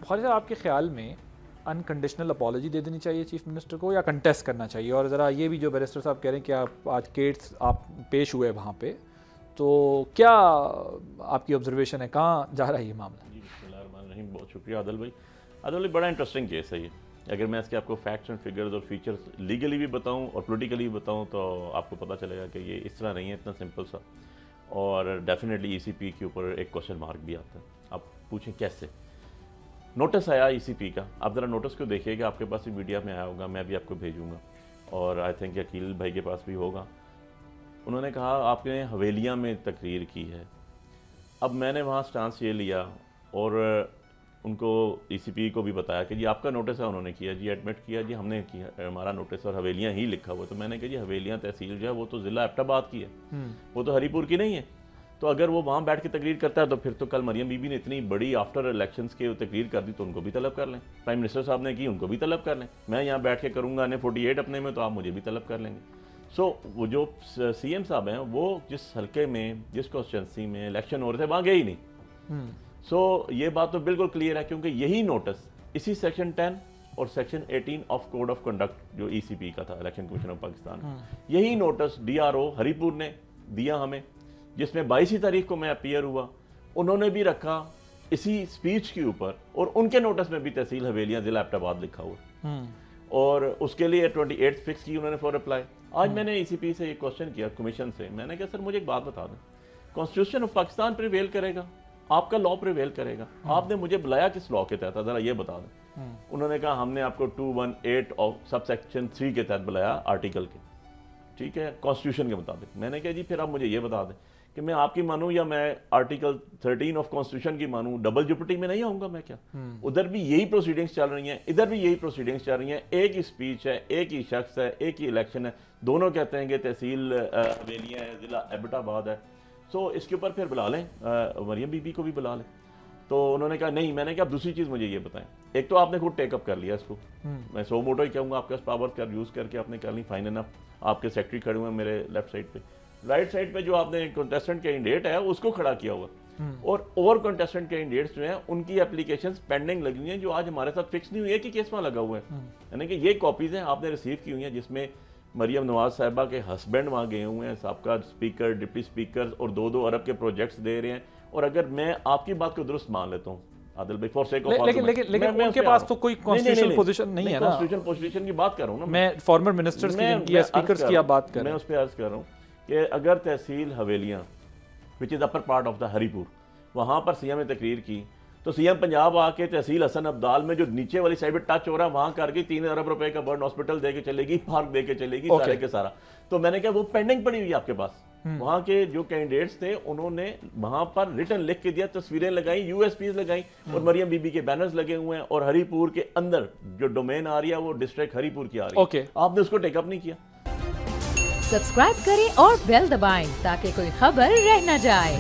خواجہ صاحب آپ کے خیال میں انکنڈیشنل اپالوجی دے دینی چاہیے چیف منسٹر کو یا کنٹیسٹ کرنا چاہیے؟ اور ذرا یہ بھی جو بیرسٹر صاحب کہہ رہے ہیں کہ آپ آج کیٹس آپ پیش ہوئے وہاں پہ، تو کیا آپ کی آبزرویشن ہے، کہاں جا رہا ہے یہ معاملہ؟ جی بسم اللہ الرحمن الرحیم، بہت شکریہ عادل بھائی۔ عادل بھائی بڑا انٹرسٹنگ کیس ہے یہ، اگر میں اس کے آپ کو فیکٹس اینڈ فگرز اور فیچرز لیگلی بھی بتاؤں اور پولیٹیکلی بھی بتاؤں تو آپ کو پتہ چلے گا کہ یہ اس طرح نہیں ہے اتنا سمپل سا، اور ڈیفینیٹلی ای سی پی کے اوپر ایک کوشچن مارک بھی آتا ہے۔ آپ پوچھیں کیسے؟ نوٹس آیا ای سی پی کا، آپ ذرا نوٹس کو دیکھیے گا، آپ کے پاس بھی میڈیا میں آیا ہوگا، میں بھی آپ کو بھیجوں گا، اور آئی تھنک عقیل بھائی کے پاس بھی ہوگا۔ انہوں نے کہا آپ نے حویلیاں میں تقریر کی ہے۔ اب میں نے وہاں سٹانس یہ لیا اور ان کو ای سی پی کو بھی بتایا کہ جی آپ کا نوٹس ہے، انہوں نے کیا جی ایڈمٹ کیا جی ہم نے کیا ہمارا نوٹس اور حویلیاں ہی لکھا ہوا، تو میں نے کہا جی حویلیاں تحصیل جو ہے وہ تو ضلع ایبٹ آباد کی ہے، وہ تو ہری پور کی نہیں ہے، تو اگر وہ وہاں بیٹھ کے تقریر کرتا ہے تو پھر تو کل مریم بی بی نے اتنی بڑی آفٹر الیکشنز کے تقریر کر دی تو ان کو بھی طلب کر لیں، پرائم منسٹر صاحب نے کی ان کو بھی طلب کر لیں، میں یہاں بیٹھ کے کروں گا نے 48 اپنے میں تو آپ مجھے بھی طلب کر لیں گے۔ سو وہ جو سی ایم صاحب ہیں وہ جس حلقے میں جس کانسٹیٹوئنسی میں الیکشن ہو رہے تھے وہاں گئے ہی نہیں۔ سو یہ بات تو بالکل کلیئر ہے، کیونکہ یہی نوٹس اسی سیکشن 10 اور section 18 of code of conduct جو ای سی پی کا تھا، الیکشن کمیشن آف پاکستان، یہی نوٹس ڈی آر او ہری پور نے دیا ہمیں، جس میں 22 تاریخ کو میں اپیئر ہوا، انہوں نے بھی رکھا اسی سپیچ کے اوپر، اور ان کے نوٹس میں بھی تحصیل حویلیاں ضلع ایبٹ آباد لکھا ہوا، اور اس کے لیے 28 فکس کی انہوں نے فور اپلائی۔ آج میں نے ای سی پی سے ایک کوشچن کیا کمیشن سے، میں نے کہا سر مجھے ایک بات بتا دیں، کانسٹیٹیوشن آف پاکستان پریویل کرے گا، آپ کا لا پریویل کرے گا، آپ نے مجھے بلایا کس لا کے تحت ذرا یہ بتا دیں؟ انہوں نے کہا ہم نے آپ کو 218 آف سب سیکشن 3 کے تحت بلایا آرٹیکل کے، ٹھیک ہے، کانسٹیٹیوشن کے مطابق۔ میں نے کہا جی پھر آپ مجھے یہ بتا دیں کہ میں آپ کی مانوں یا میں آرٹیکل 13 آف کانسٹیٹیوشن کی مانوں، ڈبل جپٹی میں نہیں آؤں گا میں کیا؟ ادھر بھی یہی پروسیڈنگز چل رہی ہیں، ادھر بھی یہی پروسیڈنگز چل رہی ہیں، ایک ہی سپیچ ہے، ایک ہی شخص ہے، ایک ہی الیکشن ہے، دونوں کہتے ہیں کہ تحصیل حویلیاں ہیں، ضلع ایبٹ آباد ہے، سو اس کے اوپر پھر بلا لیں مریم بی بی کو بھی بلا لیں۔ تو انہوں نے کہا نہیں، میں نے کہا دوسری چیز مجھے یہ بتائیں، ایک تو آپ نے خود ٹیک اپ کر لیا اس کو، میں سو موٹو ہی کہوں گا، آپ کے پاور کا یوز کر کے آپ نے کر لی، فائن انف، آپ کے سیکٹری کھڑے ہوئے ہیں میرے لیفٹ سائڈ پہ، رائٹ سائڈ پہ جو آپ نے کنٹیسٹنٹ کینڈیڈیٹ ہے اس کو کھڑا کیا ہوا، اور کنٹیسٹنٹ کینڈیڈیٹس جو ہیں ان کی اپلیکیشنز پینڈنگ لگی ہوئی ہیں جو آج ہمارے ساتھ فکس نہیں ہوئی ہے کہ کیس میں لگا ہوا ہے، یعنی کہ یہ کاپیز ہیں آپ نے ریسیو کی ہوئی ہیں، جس میں مریم نواز صاحبہ کے ہسبینڈ وہاں گئے ہوئے ہیں، سابقہ اسپیکر، ڈپٹی اسپیکر، اور 2 ارب کے پروجیکٹس دے رہے ہیں، اور اگر میں آپ کی بات کو درست مان لیتا ہوں عادل بھائی، فور سیک آف لیکن ان کے پاس تو کوئی کانسٹیٹیوشنل پوزیشن نہیں ہے نا، کانسٹیٹیوشن پوزیشن کی بات کر رہا ہوں نا میں فارمر منسٹرز کی یا اسپیکرز کی آپ بات کر رہے ہیں، میں اس پہ عرض کر رہا ہوں کہ اگر تحصیل حویلیاں وچ از اپر پارٹ آف دا ہری پور، وہاں پر سی ایم نے تقریر کی، تو سی ایم پنجاب آ کے تحصیل حسن عبدال میں جو نیچے والی سائڈ پہ ٹچ ہو رہا ہے وہاں کر کے 3 ارب روپے کا برن ہاسپٹل دے کے چلے گی، پارک دے کے چلے گی، سارے کے سارا، تو میں نے کہا وہ پینڈنگ پڑی ہوئی ہے آپ کے پاس۔ وہاں کے جو کینڈیڈیٹس تھے انہوں نے وہاں پر ریٹن لکھ کے دیا، تصویریں لگائیں، یو ایس پیز لگائیں، اور مریم بی بی کے بینرز لگے ہوئے ہیں، اور ہری پور کے اندر جو ڈومین آ رہی ہے وہ ڈسٹرکٹ ہری پور کی آ رہی ہے، آپ نے اس کو ٹیک اپ نہیں کیا۔ سبسکرائب کریں اور بیل دبائیں تاکہ کوئی خبر رہ نہ جائے۔